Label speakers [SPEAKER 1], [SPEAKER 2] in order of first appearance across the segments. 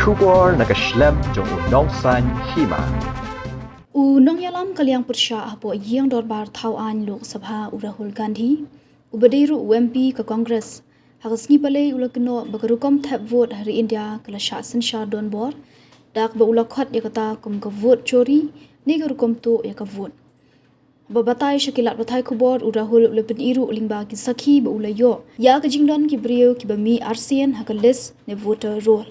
[SPEAKER 1] Shubor nakaslem jong unongsan Hima.
[SPEAKER 2] Nong yalam kaliang pursha apo yang dorbar thau an Lok Sabha Rahul Gandhi ubadiru UMP ke Congress hagasni pale ulakno bagarukom thap vote hari India kala shasan sha don bor dak ba ulakhat yakata kum ka vote chori ni garukom tu ya ka vote babatai shakilat batai kubor Rahul ulapin iru ulingba ki sakhi ba ulayo ya ka jingdon ki brio ki bami RCN hakalis ne voter roll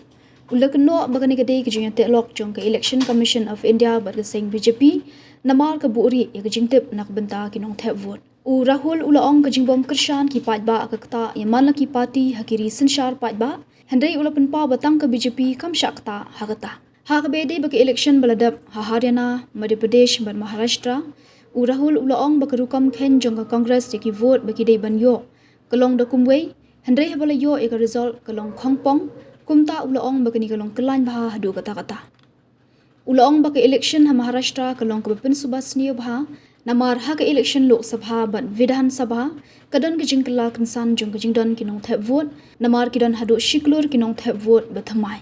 [SPEAKER 2] Ulakno bagani gade kijing telok jong ka Election Commission of India bergeseng BJP namar ka buri ya kijing tip nak benta kinong thep vote. Rahul ulaong kijing bom kershan ki pajba akakta yaman ki parti hakiri senshar pajba hendai ulapan pa batang ka BJP kam shakta hagata. Hakabede bagi election baladap Haryana, Madhya Pradesh bar Maharashtra. Rahul ulaong bakarukam khen jong ka Congress ki vote bagi dei banyo. Kalong dokumwei hendai habalayo ya ka result kalong khongpong kumta ulaong bagani kalong kelan bah hadu kata-kata. Ulaong baka election ha Maharashtra kalong kabapin subasniyo bah namar ha ka election Lok Sabha ban Vidhan Sabha kadon kijing kala kansan jong kijing don kinong thep vote namar kidon hadu shiklur kinong thep vote bathamai.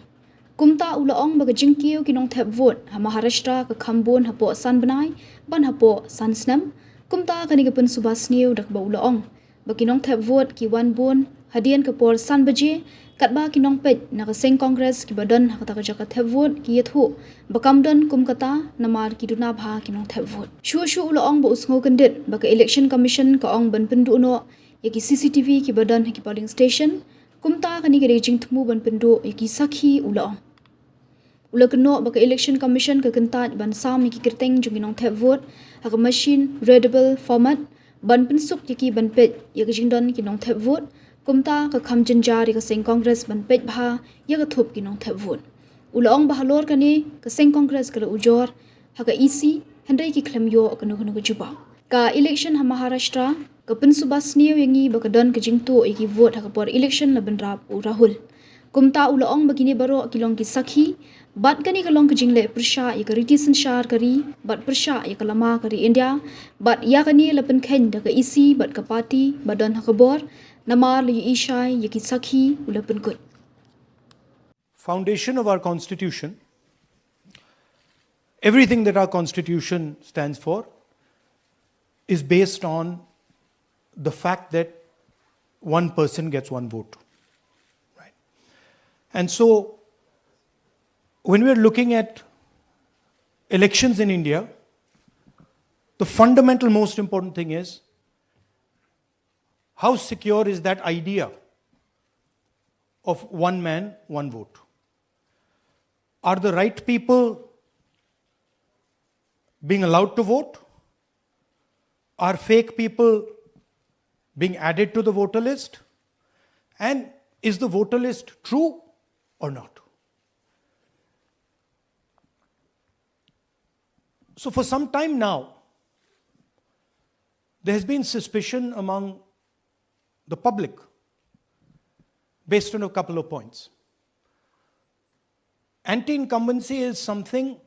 [SPEAKER 2] Kumta ulaong baga jingkiyo kinong thep vote ha Maharashtra ka khambon hapo san banai ban hapo san snam kumta kanigapin subasniyo dak ba ulaong bakinong thep vote ki wan bon hadian kapor san baje katba kinong pej nakaseng Congress ki badan hakata kajaka thep vote ki yathu bakamdon kumkata namar ki duna bha kinong thep vote shu ulaong ba usngo kandit baka Election Commission ka ong ban pindu no yaki CCTV ki badan ki polling station kumta kani ki rejing thmu ban pindu yaki sakhi ulaong ulakno baka Election Commission ka kantat ban sam ki kirteng junginong thep vote haka machine readable format ban pinsuk yaki ban pej yaki jingdon kinong thep vote kumta ka khamjin jari ka seng Congress ban pej bha ya ka thup kinong thep vote ulaong bahalor kani ka seng Congress kala ujor haka EC handai ki khlamyo kanu juba ka election ha Maharashtra ka pin subasniyo yangi baka don ka jingto eki vote haka por election la ban rap Rahul kumta ulaong bagini baro kilong ki sakhi bat kani kalong ka jingle prisha ya ka ritisan shar kari bat prisha ya ka lama kari India bat ya kani la pin khen da ka EC bat ka party badon haka bor namar li ishai yaki sakhi ulapun good.
[SPEAKER 3] Foundation of our constitution, everything that our constitution stands for is based on the fact that one person gets one vote. Right? And so when we're looking at elections in India, the fundamental most important thing is how secure is that idea of one man, one vote? Are the right people being allowed to vote? Are fake people being added to the voter list? And is the voter list true or not? So for some time now, there has been suspicion among the public based on a couple of points. Anti-incumbency is something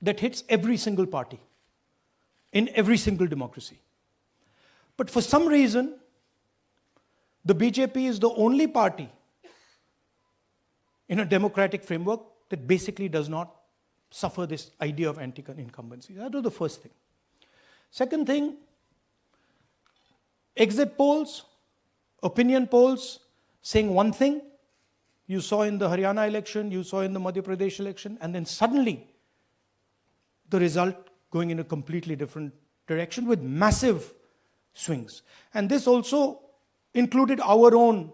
[SPEAKER 3] that hits every single party in every single democracy. But for some reason, the BJP is the only party in a democratic framework that basically does not suffer this idea of anti-incumbency. That was the first thing. Second thing, exit polls, opinion polls saying one thing, you saw in the Haryana election, you saw in the Madhya Pradesh election, and then suddenly the result going in a completely different direction with massive swings. And this also included our own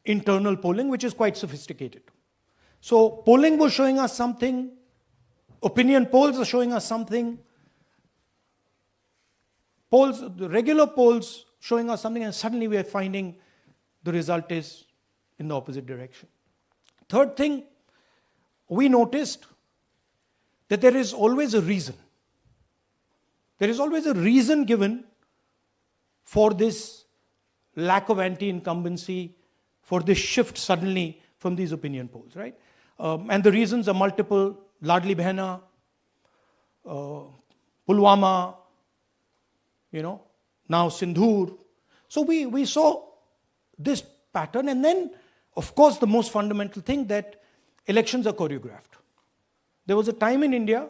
[SPEAKER 3] internal polling, which is quite sophisticated. So polling was showing us something, opinion polls are showing us something, polls, the regular polls showing us something, and suddenly we are finding the result is in the opposite direction. Third thing, we noticed that there is always a reason. There is always a reason given for this lack of anti-incumbency, for this shift suddenly from these opinion polls, right? And the reasons are multiple. Ladli Behna, Pulwama, now Sindhur. So we saw this pattern, and then, of course, the most fundamental thing that elections are choreographed. There was a time in India,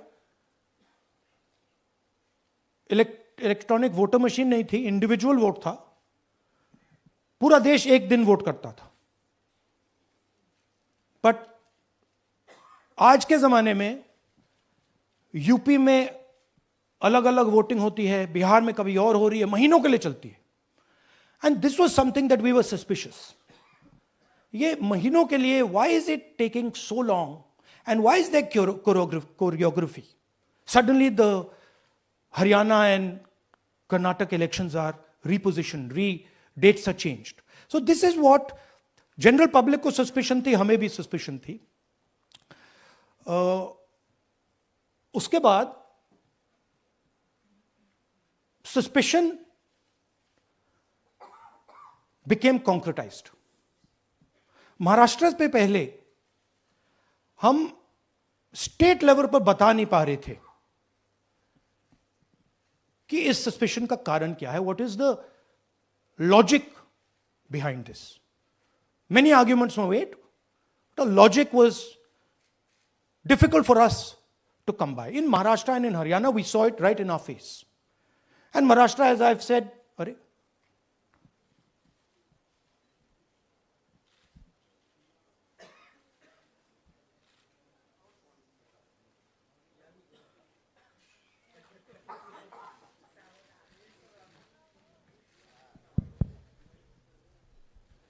[SPEAKER 3] electronic voter machine नहीं थी, individual vote था, पूरा देश एक दिन vote करता था. But आज के जमाने में यूपी में अलग अलग वोटिंग होती है, बिहार में कभी और हो रही है, महीनों के लिए चलती है. And this was something that we were suspicious. ये महीनों के लिए, why is it taking so long and why is there choreography? Suddenly the Haryana and Karnataka elections are repositioned, dates are changed. So this is what general public को suspicion थी, हमें भी suspicion थी. उसके बाद suspicion became concretized. महाराष्ट्र पे पहले हम स्टेट लेवल पर बता नहीं पा रहे थे कि इस सस्पेशन का कारण क्या है, what is the logic behind this. Many arguments were made, the logic was difficult for us to come by. In Maharashtra and in Haryana we saw it right in our face. And Maharashtra, as I have said, अरे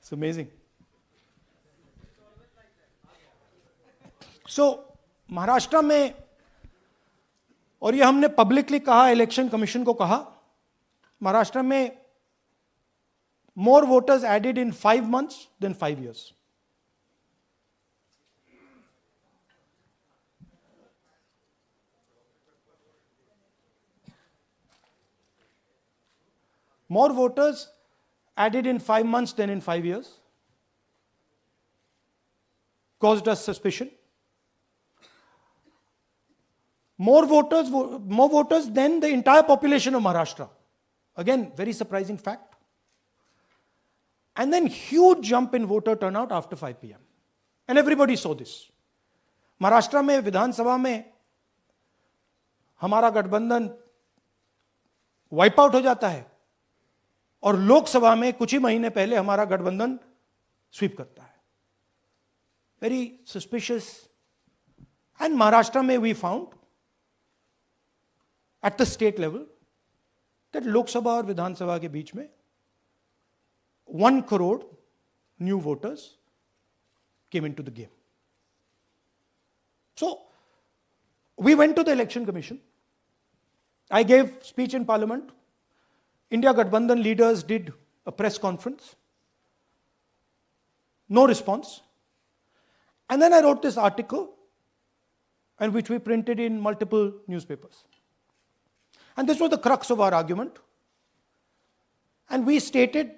[SPEAKER 3] It's amazing. So, Maharashtra में, और ये हमने publicly कहा, election commission को कहा, महाराष्ट्र में more voters added in 5 months than 5 years. More voters added in 5 months than in 5 years, caused us suspicion. More voters than the entire population of Maharashtra. Again, very surprising fact. And then huge jump in voter turnout after 5 p.m. And everybody saw this. Maharashtra में विधानसभा में हमारा गठबंधन wipe out हो जाता है, और लोकसभा में कुछ ही महीने पहले हमारा गठबंधन स्वीप करता है. Very suspicious. एंड महाराष्ट्र में we found at the state level that Lok Sabha और विधानसभा के बीच में 1 crore new voters came into the game. So we went to the election commission. I gave speech in parliament. India Gathbandhan leaders did a press conference. No response. And then I wrote this article, and which we printed in multiple newspapers. And this was the crux of our argument. And we stated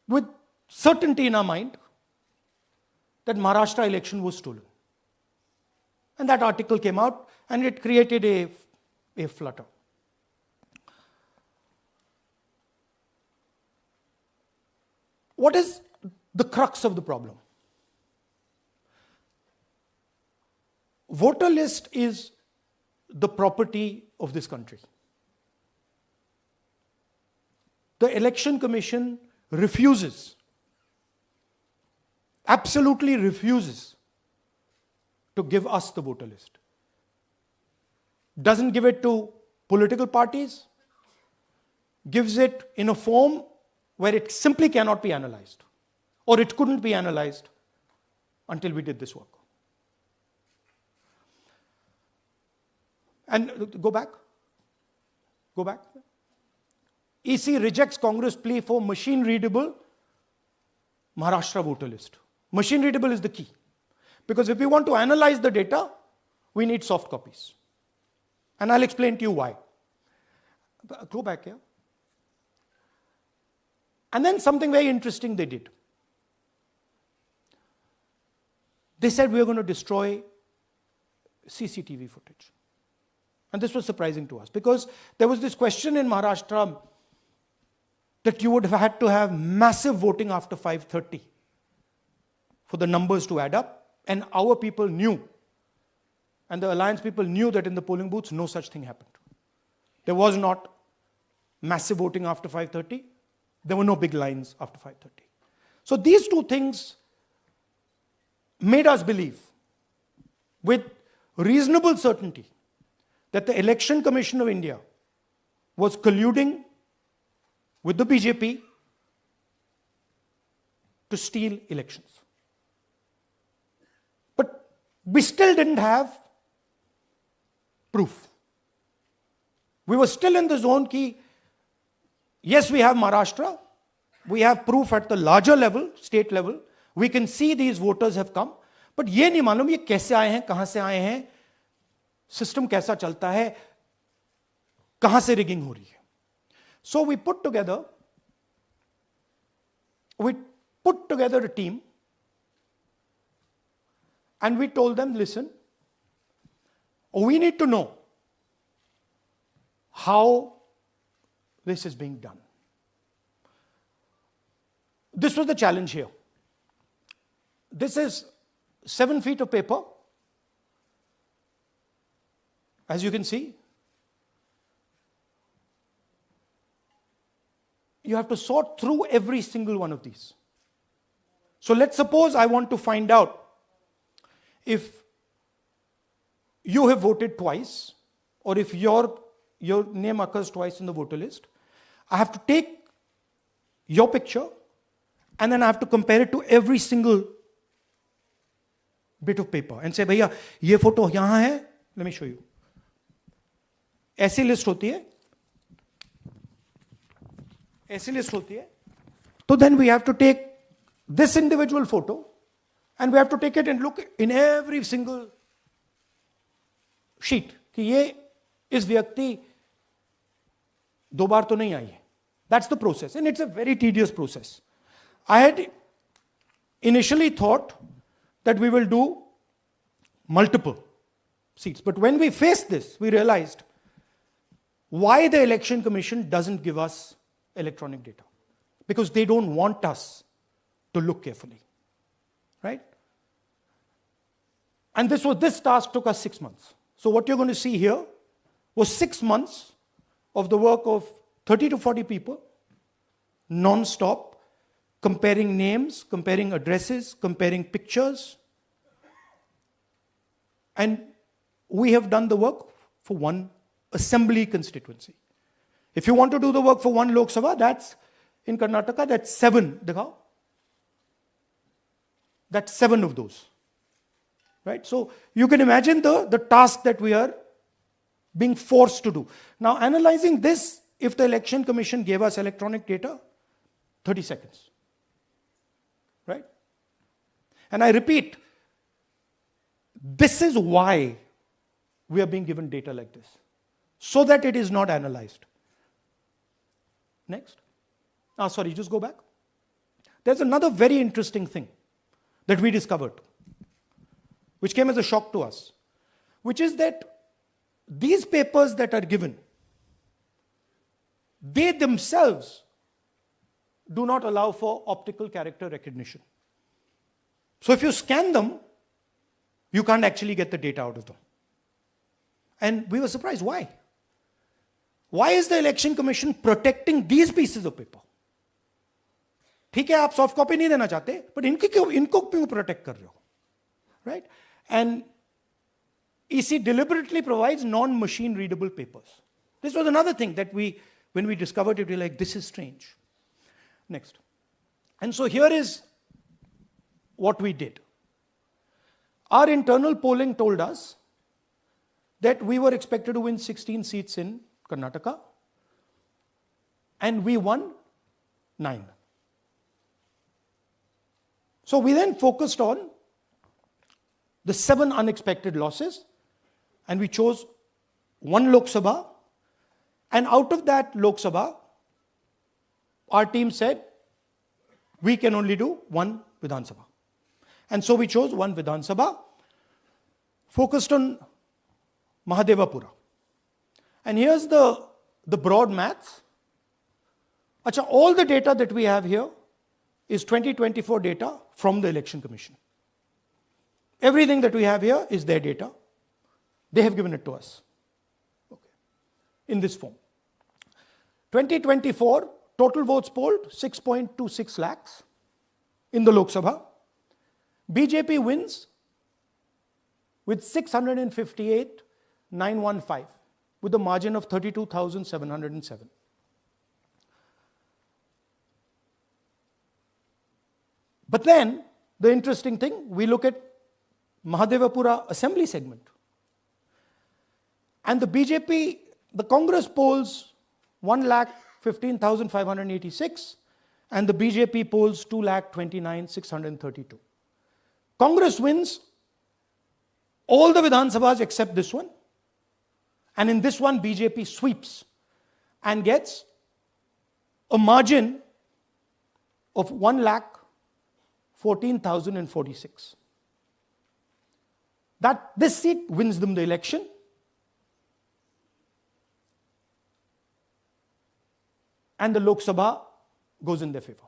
[SPEAKER 3] with certainty in our mind that Maharashtra election was stolen. And that article came out, and it created a flutter. What is the crux of the problem? Voter list is the property of this country. The Election Commission refuses, absolutely refuses to give us the voter list. Doesn't give it to political parties, gives it in a form where it simply cannot be analyzed, or it couldn't be analyzed until we did this work. And go back. EC rejects Congress plea for machine-readable Maharashtra voter list. Machine-readable is the key. Because if we want to analyze the data, we need soft copies. And I'll explain to you why. Go back here. And then something very interesting they did. They said we are going to destroy CCTV footage. And this was surprising to us, because there was this question in Maharashtra that you would have had to have massive voting after 5:30 for the numbers to add up, and our people knew, and the alliance people knew that in the polling booths, no such thing happened. There was not massive voting after 5:30. There were no big lines after 5:30. So these two things made us believe with reasonable certainty that the Election Commission of India was colluding with the BJP to steal elections. But we still didn't have proof. We were still in the zone ki, yes, we have Maharashtra, we have proof at the larger level, state level, we can see these voters have come, but ये नहीं मालूम ये कैसे आए हैं, कहां से आए हैं, सिस्टम कैसा चलता है, कहां से रिगिंग हो रही है. So we put together a team and we told them, listen, we need to know how this is being done. This was the challenge here. This is 7 feet of paper, as you can see. You have to sort through every single one of these. So let's suppose I want to find out if you have voted twice, or if your name occurs twice in the voter list. I have to take your picture and then I have to compare it to every single bit of paper and say, भैया ये photo यहां है, let me show you. ऐसी list होती है, ऐसी list होती है. So then we have to take this individual photo and we have to take it and look in every single sheet कि ये इस व्यक्ति दो बार तो नहीं आई है. That's the process, and it's a very tedious process. I had initially thought that we will do multiple seats, but when we faced this, we realized why the Election Commission doesn't give us electronic data. Because they don't want us to look carefully, right? And this task took us 6 months. So what you're going to see here was 6 months of the work of 30 to 40 people, non-stop, comparing names, comparing addresses, comparing pictures. And we have done the work for one assembly constituency. If you want to do the work for one Lok Sabha, that's in Karnataka, that's 7. Dikhao. That's 7 of those. Right? So you can imagine the task that we are being forced to do. Now, analyzing this, if the Election Commission gave us electronic data, 30 seconds. Right? And I repeat, this is why we are being given data like this, so that it is not analyzed. Next. Sorry, just go back. There's another very interesting thing that we discovered, which came as a shock to us, which is that these papers that are given, they themselves do not allow for optical character recognition. So if you scan them, you can't actually get the data out of them. And we were surprised. Why? Why is the Election Commission protecting these pieces of paper? ठीक है, आप soft copy नहीं देना चाहते, but इनको क्यों protect कर रहे हो? Right? And EC deliberately provides non-machine readable papers. This was another thing that when we discovered it, we were like, this is strange. Next. And so here is what we did. Our internal polling told us that we were expected to win 16 seats in Karnataka, and we won 9. So we then focused on the 7 unexpected losses, and we chose 1 Lok Sabha, and out of that Lok Sabha, our team said, we can only do 1 Vidhan Sabha. And so we chose 1 Vidhan Sabha, focused on Mahadevapura. And here's the broad maths. All the data that we have here is 2024 data from the Election Commission. Everything that we have here is their data. They have given it to us, okay, in this form. 2024, total votes polled 6.26 lakhs in the Lok Sabha. BJP wins with 658,915 with a margin of 32,707. But then, the interesting thing, we look at Mahadevapura assembly segment. And the BJP, the Congress polls 1,15,586 and the BJP polls 2,29,632. Congress wins all the Vidhan Sabhas except this one. And in this one, BJP sweeps and gets a margin of 1,14,046. This seat wins them the election. And the Lok Sabha goes in their favor.